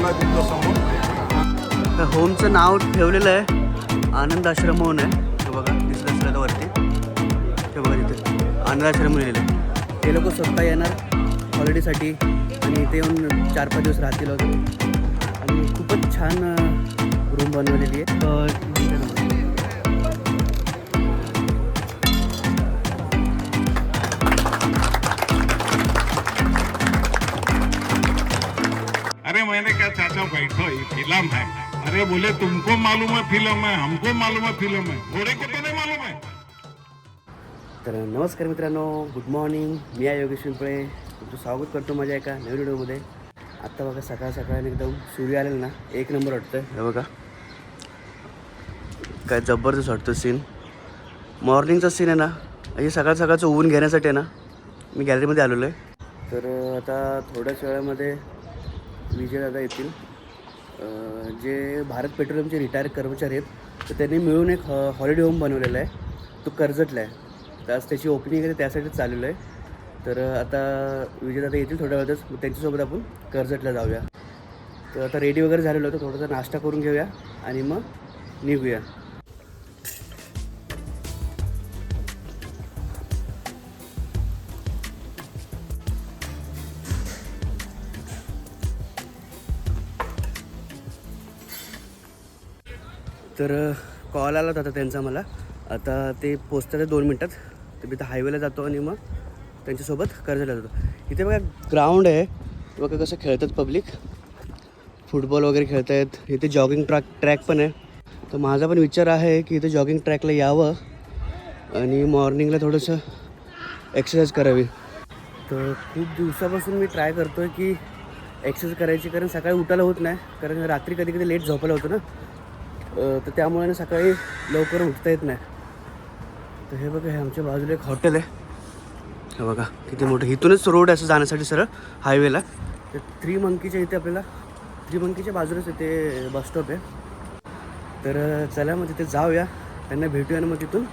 ठेवला आहे तुमच्या समोर. होमचं नाव ठेवलेलं आहे आनंद आश्रम म्हणून आहे. हे बघा दिसलं असलं तर वरती, हे बघा तिथे आनंद आश्रम लिहिलेलं आहे. ते लोक स्वतः येणार हॉलिडेसाठी आणि इथे येऊन 4-5 दिवस राहतील वगैरे. आणि खूपच छान रूम बनवलेली आहे. अरे मैंने क्या चाचा बैठो ये फिल्म है. अरे बोले तुमको मालूम है फिल्म है, हमको मालूम है फिल्म है, घोड़े को तो नहीं मालूम है. तर नमस्कार मित्रांनो, गुड मॉर्निंग. मी आहे योगेश पिंपळे. तुमचं स्वागत करतो माझ्या एका नवीन व्हिडिओमध्ये. आत्ता बघा सकाळ सकाळ एकदम सूर्य आलेला ना, एक नंबर वाटतं. हे बघा काय जबरदस्त वाटतं सीन. मॉर्निंगचा सीन आहे ना, हे सकाळ सकाळचं ऊन घेण्यासाठी आहे ना मी गॅलरीमध्ये आलेलो आहे. तर आता थोड्याच वेळामध्ये विजय दादा येतील, जे भारत पेट्रोलियमचे रिटायर कर्मचारी आहेत. तर त्यांनी मिळून एक हॉलिडे होम बनवलेला आहे. तो कर्जतला आहे. तर आज त्याची ओपनिंग आहे, त्यासाठीच चाललेलं आहे. तर आता विजयदादा येतील थोड्या वेळातच, मग त्यांच्यासोबत आपण कर्जतला जाऊया. तर आता रेडी वगैरे झालेलं होतं, थोडासा नाश्ता करून घेऊया आणि मग निघूया. तर कॉल आला होता त्यांचा मला. आता ते पोचतात 2 मिनटात. तर मी तर हायवेला जातो आणि मग त्यांच्यासोबत कर्जतला जातो. इथे बघा ग्राउंड आहे, बघा कसं खेळतात पब्लिक, फुटबॉल वगैरे खेळत आहेत. इथे जॉगिंग ट्रॅक पण आहे. तर माझा पण विचार आहे की इथे जॉगिंग ट्रॅकला यावं आणि मॉर्निंगला थोडंसं एक्सरसाइज करावी. तर खूप दिवसापासून मी ट्राय करतो आहे की एक्सरसाइज करायची, कारण सकाळी उठायला होत नाही, कारण रात्री कधी कधी लेट झोपायला होतं ना. तर त्यामुळे ना सकाळी लवकर उठता येत नाही. तर हे बघा, हे आमच्या बाजूला एक हॉटेल आहे. हे बघा किती मोठं, इथूनच रोड असं जाण्यासाठी सरळ हायवेला. तर 3 मंकीच्या इथे आपल्याला 3 मंकीच्या बाजूलाच इथे बस स्टॉप आहे. तर चला मग तिथे जाऊया, त्यांना भेटूया आणि मग तिथून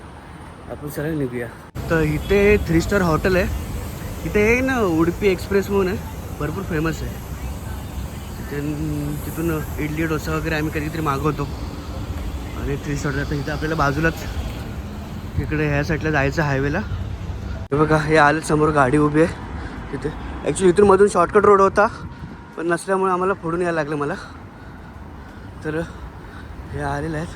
आपण सरळ निघूया. तर इथे 3 स्टार हॉटेल आहे. इथे आहे ना उडुपी एक्सप्रेस म्हणून आहे, भरपूर फेमस आहे. तिथून इडली डोसा वगैरे आम्ही कधीतरी मागवतो. आणि 3 स्टार जातं इथं आपल्याला बाजूलाच, इकडे ह्या साईडला जायचं हायवेला. हे बघा हे आलं समोर गाडी उभी आहे तिथे. ॲक्च्युली इथून मधून शॉर्टकट रोड होता, पण नसल्यामुळे आम्हाला पुढून यायला लागलं मला. तर हे आलेलं आहेत.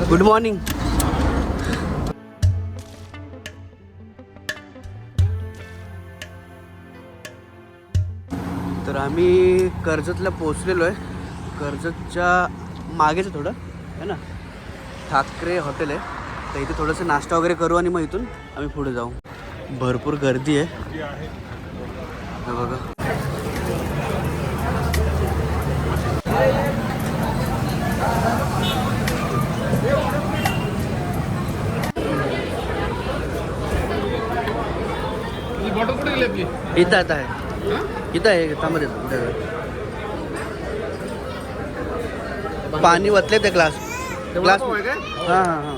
Good morning. तर आम्ही कर्जतला पोचलेलो आहे. कर्जतच्या मागेच थोडं आहे ना ठाकरे हॉटेल आहे. तर इथे थोडंसं नाश्ता वगैरे करू आणि मग इथून आम्ही पुढे जाऊ. भरपूर गर्दी आहे हे बघा. इथं आता आहे, इथं आहे थांबत येतो. पाणी वतले ते ग्लास हां हां हां.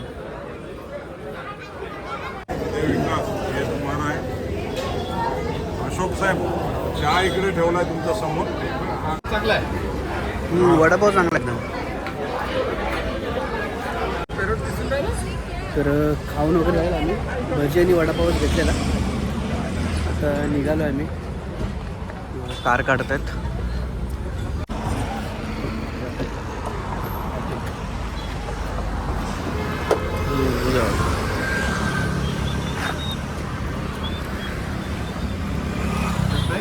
अशोक साहेब चहा इकडे ठेवला आहे तुमच्या समोर, चांगला आहे. वडापाव चांगला एकदम. तर खाऊन वगैरे राहिलं आम्ही, भजी आणि वडापावच घेतलेला. आता निघालो आम्ही, कार काढत आहेत.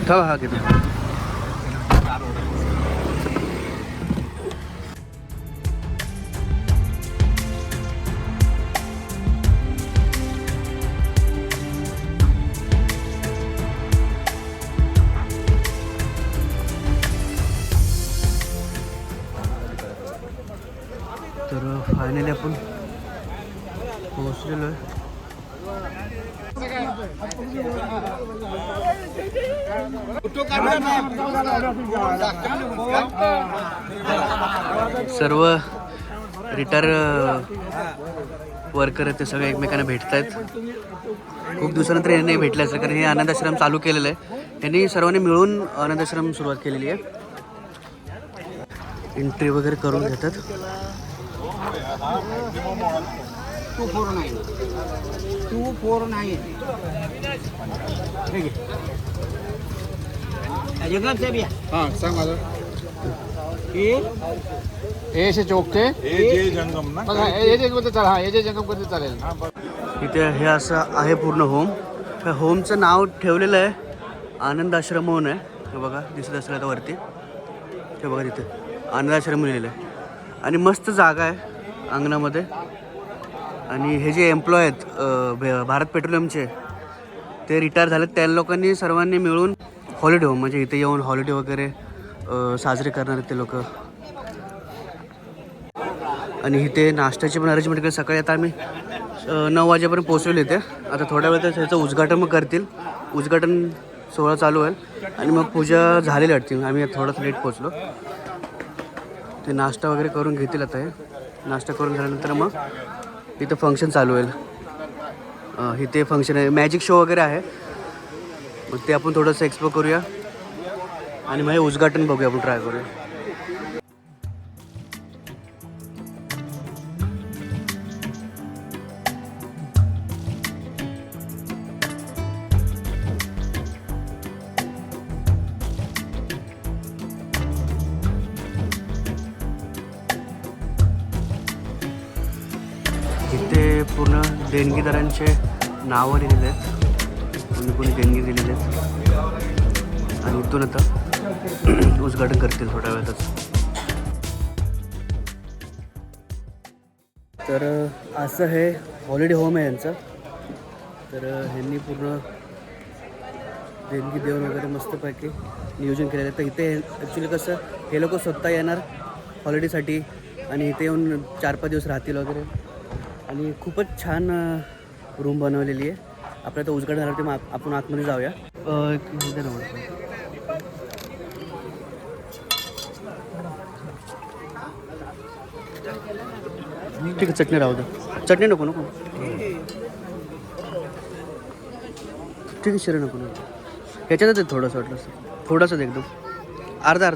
हा किती तर फायनली आपण पोहोचलेलो आहे. सर्व रिटायर वर्कर आहेत ते सगळे एकमेकांना भेटत आहेत. खूप दिवसानंतर यांनी भेटले असेल कारण हे अनाथ आश्रम चालू केलेलं आहे. यांनी सर्वांनी मिळून अनाथ आश्रम सुरुवात केलेली आहे. एंट्री वगैरे करून घेतात. 249 जंगम से भी हां सांग माझं हे से चौक के हे जंगम ना हे जे कोणतं चालेल. हे जे जंगम कोणतं चालेल. इथे हे असं आहे पूर्ण होम. त्या होमचं नाव ठेवलेलं आहे आनंद आश्रम म्हणून आहे. हे बघा दिसत असेल आता वरती. हे बघा तिथे आनंद आश्रम लिहिलेलं आहे. आणि मस्त जागा आहे अंगणामध्ये. आणि हे जे एम्प्लॉय आहेत भारत पेट्रोलियमचे ते रिटायर झालेत. त्या लोकांनी सर्वांनी मिळून हॉलिडे होम म्हणजे इथे येऊन हॉलिडे वगैरे साजरे करणार आहेत ते लोक. आणि इथे नाश्त्याची पण अरेंजमेंट केली. सकाळी आता आम्ही 9 वाजेपर्यंत पोहोचलेले इथे. आता थोड्या वेळात ह्याचं उद्घाटन मग करतील. उद्घाटन सोहळा चालू होईल आणि मग पूजा झालेली वाटतील. आम्ही थोडंसं लेट पोहोचलो. ते नाश्ता वगैरे करून घेतील. आता हे नाश्ता करून झाल्यानंतर मग इथं फंक्शन चालू होईल. इथे फंक्शन आहे मॅजिक शो वगैरे आहे. मग ते आपण थोडंसं एक्सप्लोर करूया आणि मग हे उद्घाटन बघूया आपण ट्राय करूया. इथे पूर्ण देणगीदारांचे नावं लिहिलेले आहेत. कोणी कोणी देणगी दिलेले आहेत. आणि इथून आता उद्घाटन करतील थोड्या वेळातच. तर असं हे हॉलिडे होम आहे यांचं. तर ह्यांनी पूर्ण देणगी देऊन वगैरे मस्तपैकी नियोजन केलेलं आहे. तर इथे ॲक्च्युली कसं हे लोक स्वतः येणार हॉलिडेसाठी आणि इथे येऊन 4-5 दिवस राहतील वगैरे. आणि खूपच छान रूम बनवलेली आहे. आपल्या तर उद्घाटन झालं ते मग आपण आतमध्ये जाऊया. ठीक आहे चटणी राहू द्या. चटणी नको नको ठीक आहे शिरा नको नको. ह्याच्यातच आहे थोडंसं वाटलं थोडंसंच एकदम अर्धा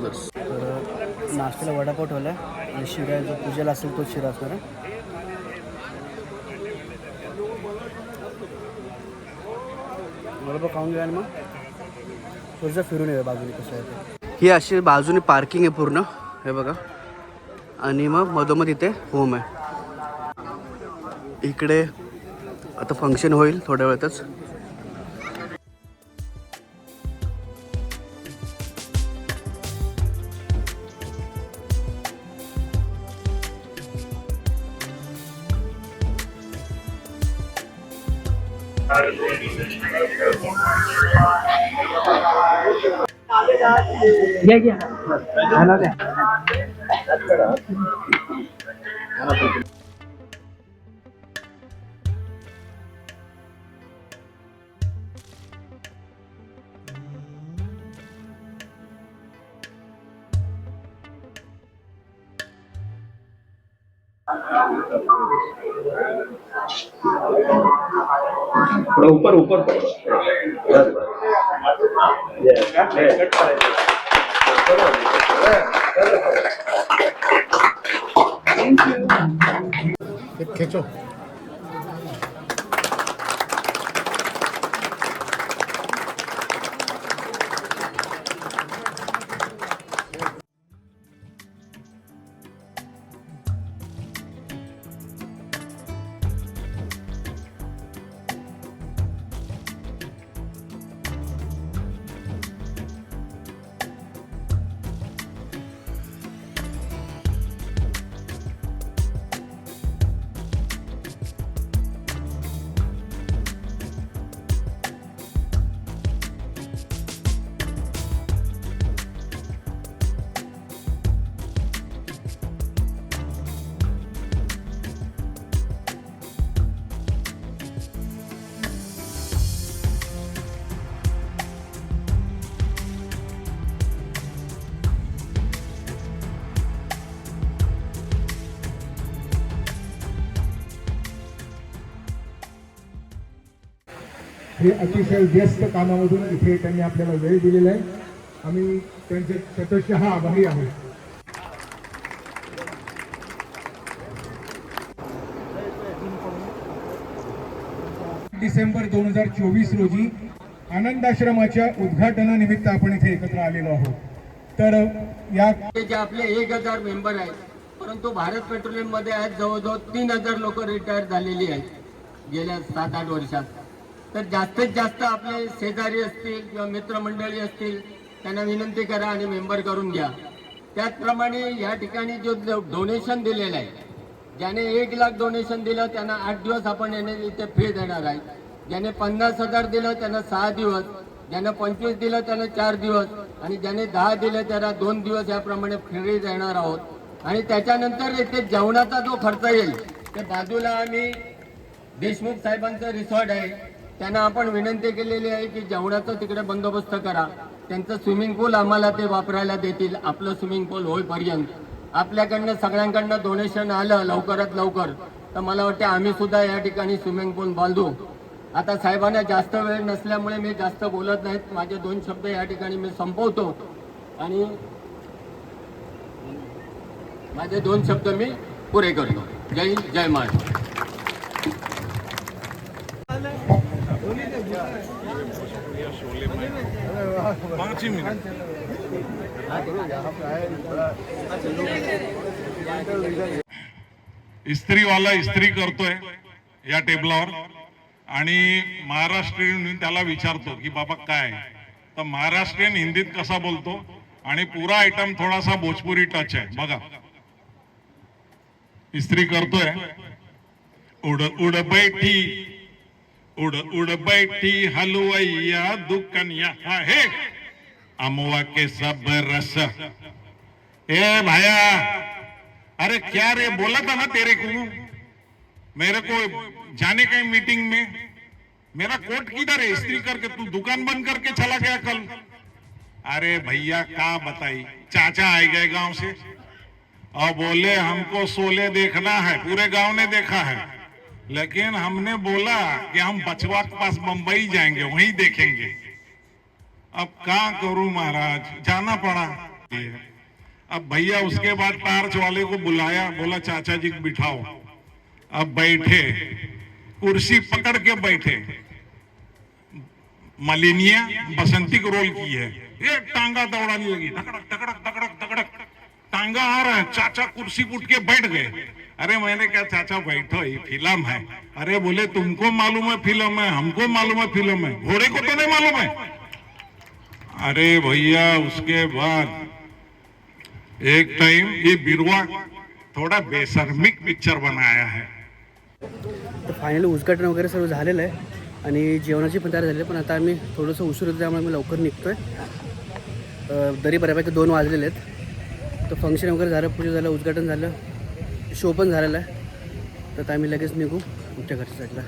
बस. तर नाश्त्याला वडापाव ठेवला आहे आणि शिरा जो पूजेला असेल तोच शिरा असणार आहे. वडापाव खाऊन घ्या आणि मग थोडंसं फिरून येऊया बाजूने कसं आहे ते. ही अशी बाजूने पार्किंग आहे पूर्ण हे बघा. आणि मग मधोमध इथे होम आहे. इकडे आता फंक्शन होईल थोड्या वेळातच. थोड़ा ऊपर ऊपर खींचो. हे अतिशय व्यस्त कामामधून इथे त्यांनी आपल्याला वेळ दिलेला आहे. आम्ही त्यांचे शतशः आभारी आहोत. डिसेंबर 2024 रोजी आनंदाश्रमाच्या उद्घाटनानिमित्त आपण इथे एकत्र आलेलो आहोत. तर या जे आपले 1000 मेंबर आहेत, परंतु भारत पेट्रोलियम मध्ये आहेत जवळजवळ 3000 लोक रिटायर झालेली आहेत गेल्या 7-8 वर्षात. तर जास्तीत जास्त आपले शेजारी असतील किंवा मित्रमंडळी असतील त्यांना विनंती करा आणि मेंबर करून घ्या. त्याचप्रमाणे या ठिकाणी जो डोनेशन दिलेलं आहे, ज्याने 1 लाख डोनेशन दिलं त्यांना 8 दिवस आपण येणे इथे फ्री देणार आहे. ज्याने 50,000 दिलं त्यांना 6 दिवस, ज्याने 25 दिलं त्यांना 4 दिवस आणि ज्याने 10 दिले त्याला 2 दिवस याप्रमाणे फ्री देणार आहोत. आणि त्याच्यानंतर इथे जेवणाचा जो खर्च येईल ते बाजूला आम्ही देशमुख साहेबांचं रिसॉर्ट आहे, त्यांना आपण विनंती केलेली आहे की जेवणाचा तिकडे बंदोबस्त करा. त्यांचं स्विमिंग पूल आम्हाला ते वापरायला देतील. आपलं स्विमिंग पूल होईपर्यंत आपल्याकडनं सगळ्यांकडनं डोनेशन आलं लवकरात लवकर तर मला वाटतं आम्ही सुद्धा या ठिकाणी स्विमिंग पूल बांधू. आता साहेबांना जास्त वेळ नसल्यामुळे मी जास्त बोलत नाहीत. माझे 2 शब्द या ठिकाणी मी संपवतो आणि माझे 2 शब्द मी पुरे करतो. जय हिंद, जय महाराष्ट्र. पाँच ही मिनट. इस्त्रीवाला इस्त्री करतोय या टेबलावर आणि महाराष्ट्रीयन त्याला विचारतो की बाबा काय, तर महाराष्ट्रीयन हिंदीत कसा बोलतो आणि पुरा आयटम थोडासा भोजपुरी टच आहे. बघा, इस्त्री करतोय. उड उड बैठी, उड़ उड़ बैठी हलवैया दुकान यहाँ है, अमवा के सब रस. ए भाया, अरे क्या रे, बोला था ना तेरे को, मेरे को जाने का मीटिंग में. मेरा कोट किधर है इस्त्री करके, तू दुकान बंद करके चला गया कल. अरे भैया क्या बताई, चाचा आए गए गांव से और बोले हमको शोले देखना है. पूरे गांव ने देखा है, लेकिन हमने बोला कि हम बचवा के पास बंबई जाएंगे, वहीं देखेंगे. अब क्या करूं महाराज, जाना पड़ा. अब भैया उसके बाद टार्च वाले को बुलाया, बोला चाचा जी बिठाओ. अब बैठे, कुर्सी पकड़ के बैठे. मालिनिया बसंती को रोल की है, ये टांगा दौड़ाने लगी, तकड़क तकड़क तकड़क तकड़क. टांगा आ रहा है, चाचा कुर्सी उठ के बैठ गए. अरे मैंने कहा चाचा बैठो, ये फिल्म है. अरे बोले तुमको मालूम है फिल्म है, हमको मालूम है फिल्म है, घोड़े को तो नहीं मालूम है. अरे भैया उसके बाद एक टाइम ये बिरवा थोड़ा बेशर्मिक पिक्चर बनाया है. तर फायनली उद्घाटन वगैरे सर्व झालेलं आहे आणि जेवणाची पण तयार झाली आहे. पण आता आम्ही थोडंसं उशीर होतं त्यामुळे आम्ही लवकर निघतो आहे. तरी बऱ्यापैकी 2 वाजलेले आहेत. तर फंक्शन वगैरे झालं, पूजा झालं, उद्घाटन झालं, शो पण झालेला आहे. तर आम्ही लगेच निघू आमच्या घरच्या साईडला.